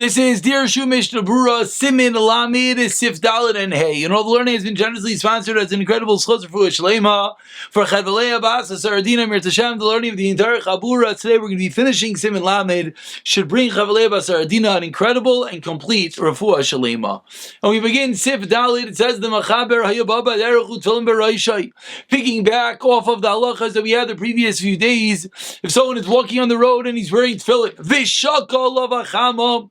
This is Dirshu Mishnah Berurah, Simin Lamed Sif Dalet and Hey. And all the learning has been generously sponsored as an incredible schos for Shlema for Chavalei Abbas Saradina Mir Tashem. The learning of the entire Chabura. Today we're going to be finishing Simin Lamed. Should bring Chavalei Abbas Saradina an incredible and complete Refuah Shlema. And we begin Sif Dalet. It says the Machaber Hayababa Derechu Tefilin Beroishai. Picking back off of the halachas that we had the previous few days. If someone is walking on the road and he's wearing tefillin, Vishaka Lavachama.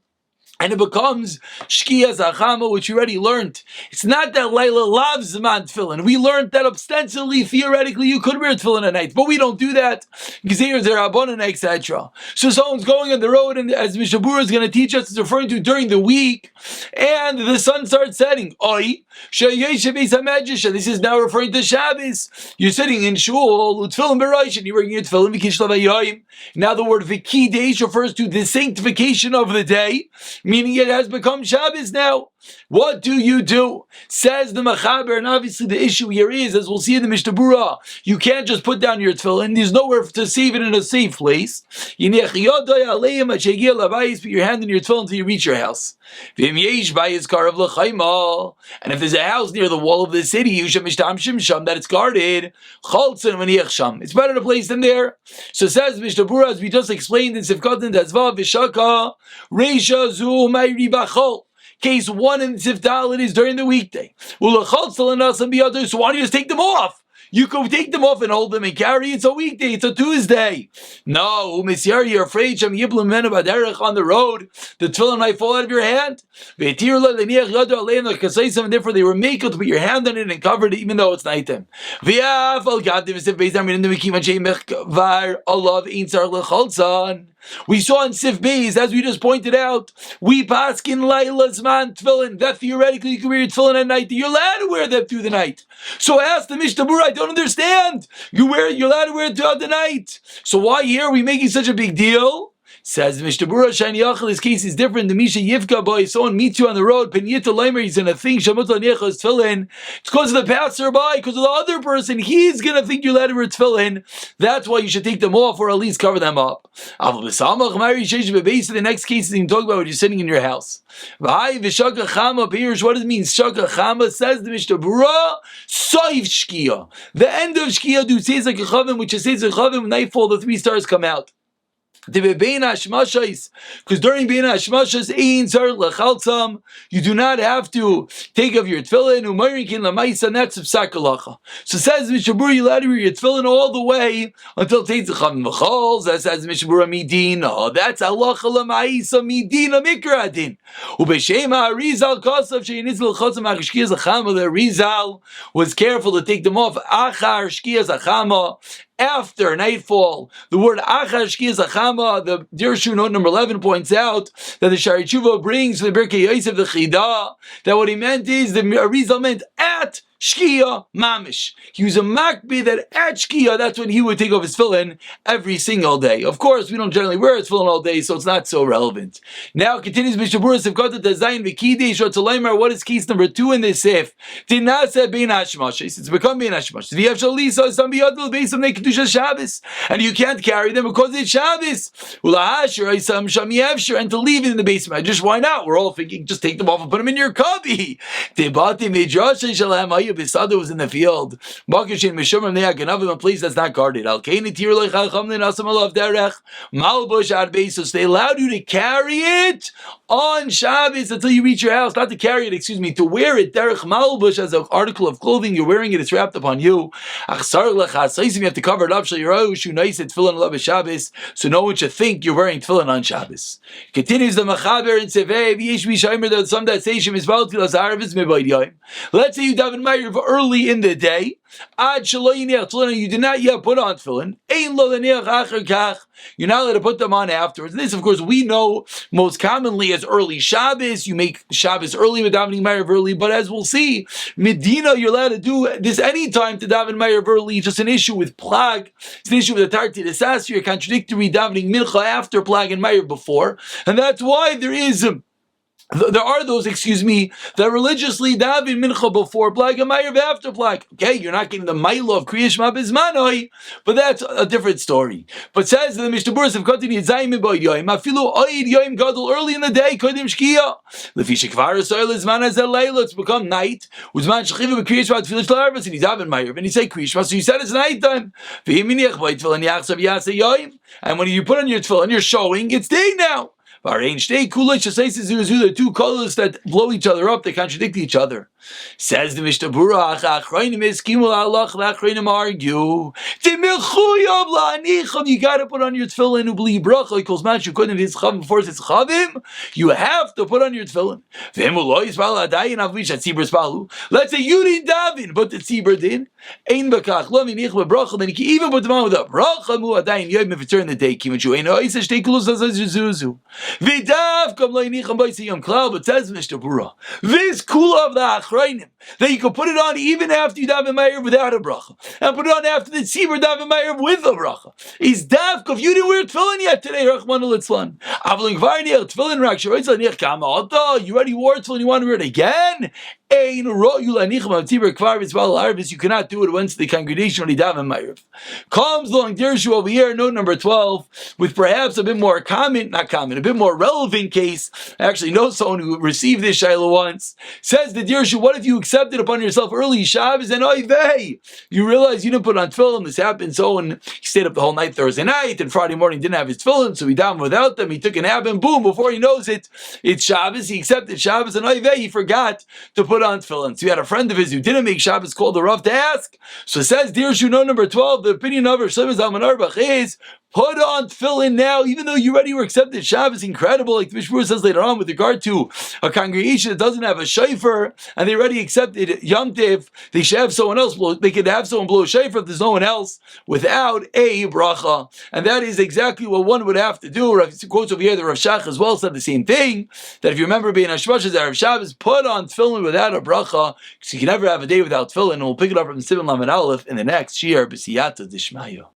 And it becomes Shkia Zachama, which you already learned. It's not that Layla loves Zman Tefillin. We learned that ostensibly, theoretically, you could wear Tefillin at night, but we don't do that. Gezeir Zerabonin, etc. So someone's going on the road, and as Mishnah Berurah is going to teach us, it's referring to during the week, and the sun starts setting. Oi, this is now referring to Shabbos. You're sitting in shul, Tefillin Berosh, and you're wearing your Tefillin. Now the word Vikidesh refers to the sanctification of the day, meaning it has become Shabbos now. What do you do? Says the Machaber, and obviously the issue here is, as we'll see in the Mishnah Berurah, you can't just put down your tefillin. There's nowhere to save it in a safe place. Put your hand in your tefillin until you reach your house. And if there's a house near the wall of the city, that it's guarded, it's better to place them there. So says Mishnah Berurah, as we just explained in Sifkat Tezvav Vishaka, Reisha Zu Mayri Bachol. Case 1 in Sif Dalet is during the weekday. So why don't you just take them off? You could take them off and hold them and carry. It's a weekday. It's a Tuesday. No, you're afraid on the road. The tefillin might fall out of your hand. And therefore they were made to put your hand on it and cover it even though it's nighttime. We saw in Sif Beis, as we just pointed out, we paskin Layla's man tefillin, that theoretically you can wear your tefillin at night, you're allowed to wear them through the night. So ask the Mishnah Berurah, I don't understand. You're allowed to wear it throughout the night. So why here are we making such a big deal? Says Mishnah Berurah, Shani Yachal, his case is different. The Misha Yivka boy, someone meets you on the road, Penyita Leimer, he's gonna think Shamut Laniachas tefillin. It's because of the passerby, because of the other person, he's gonna think you're allowed to wear tefillin. That's why you should take them off or at least cover them up. The next case is even talking about when you're sitting in your house. What does it mean? Shaka Chama says the Mishnah Berurah, Soiv Shkia. The end of Shkia do says like a chavim, which is says a chavim, nightfall, the 3 stars come out. Because during Bein Hashmashas, you do not have to take off your tefillin, and that's psak halacha. So says Mishnah Berurah, you allowed to wear your tefillin all the way until Teitz Chavim V'chol. That says Mishnah Berurah Midina. That's halacha l'ma'isa Midina mikradin. Ubeshem ha'Arizal kosav she'yinitzil chotzam ha'shkiyas ha'chama. The Arizal was careful to take them off achar shkiyas ha'chama. After nightfall, the word achar shkiyas ha'chama, the Dirshu note number 11 points out that the Shari Tshuva brings the Birkei Yosef the Chida that what he meant is the Arizal meant at Shkia Mamish. He was a makbi that at Shkia, that's when he would take off his tefillin every single day. Of course, we don't generally wear his tefillin all day, so it's not so relevant. Now continues Mishnah Berurah Sifkata Tazayin V'Kidei Shotzalaymer. What is case number 2 in this Sif? Dinasa Bein Hashmashis. It's become Bein Hashmashis. V'Yav Shalisa Sam Biyadl Beis of Nekedusha Shabbos, and you can't carry them because it's Shabbos. Ulahasher Isam Sham Yevsher, and to leave it in the basement. Just why not? We're all thinking just take them off and put them in your cubby. Debati Midrash Shalem. Bisada was in the field. A place that's not guarded. So they allowed you to carry it on Shabbos until you reach your house. Not to carry it, to wear it. Derech malbush as an article of clothing. You're wearing it, it's wrapped upon you. You have to cover it up. So no one should think you're wearing tefillin on Shabbos. Continues the Machaber in Sevei. Some that say let's say you daven Ma'ariv early in the day. You did not yet put on tefillin. You're not allowed to put them on afterwards. And this, of course, we know most commonly as early Shabbos. You make Shabbos early with davening Ma'ariv early. But as we'll see, Medina, you're allowed to do this anytime to daven Ma'ariv early. It's just an issue with plag. It's an issue with the Tarti Desas. You're contradictory davening Mincha after plag and Ma'ariv before. And that's why there is There are those, that religiously daven mincha before plag and ma'ariv after plag. Okay, you're not getting the ma'ila of Kriya Shema Bizmanoi, but that's a different story. But says the Mishnah Berurah, if continue Zayim Boyd Yoim, Afilu Oid Yoim Gadol early in the day, Kodim Shkia. Lefisha Kvar Soil is Man as a Layla, it's become night. Uzman Shechiva Kriya Shema Tefilin Shlarvas, and he's daven ma'ariv, and he say Kriya Shema, so you said it's nighttime. V'himiniach Boyd Tefilin Yachsav Yasa Yoim, and when you put on your tefillin, you're showing it's day now. The two colors that blow each other up, they contradict each other. Says the Mishnah Berurah, argue. You got to put on your tefillin ubli bracha equals match. You couldn't have his chavim before it's chavim. You have to put on your tefillin. Let's say you didn't daven, but the tzibur did. Then you can even put them on with a bracha if it's during the day. But says Mishnah Berurah, this kula of the achrayim that you can put it on even after you daven ma'ariv without a bracha, and put it on after the tzibur daven ma'ariv with a bracha. Is dafka if you didn't wear tefillin yet today, Rachmana litzlan. You already wore tefillin, you want to wear it again? You cannot do it once the congregation already daven ma'ariv. Comes along Dirshu over here, note number 12, with perhaps a bit more a bit more relevant case. I actually know someone who received this shayla once. Says the Dirshu, what if you accepted upon yourself early Shabbos and oy vey, you realize you didn't put on tefillin, this happened so, and he stayed up the whole night Thursday night, and Friday morning didn't have his tefillin, so he davened without them, he took a nap, and boom, before he knows it, it's Shabbos, he accepted Shabbos, and oy vey, he forgot to put on tefillin. So he had a friend of his who didn't make Shabbos, called the Rav to ask. So it says Dirshu, note number 12, the opinion of Rav Shlomo Zalman Auerbach is, put on tefillin now, even though you already were accepted Shabbos. Incredible, like the Mishnah Berurah says later on with regard to a congregation that doesn't have a shofar and they already accepted Yom Tov, they should have someone else blow. They could have someone blow a shofar if there's no one else without a bracha, and that is exactly what one would have to do. Rav quotes over here the Rav Shach as well said the same thing, that if you remember being Hashmashas Erev Shabbos, put on tefillin without a bracha, because you can never have a day without tefillin. And we'll pick it up from Sivan Lamed Aleph in the next year. B'siyata Dishmaya.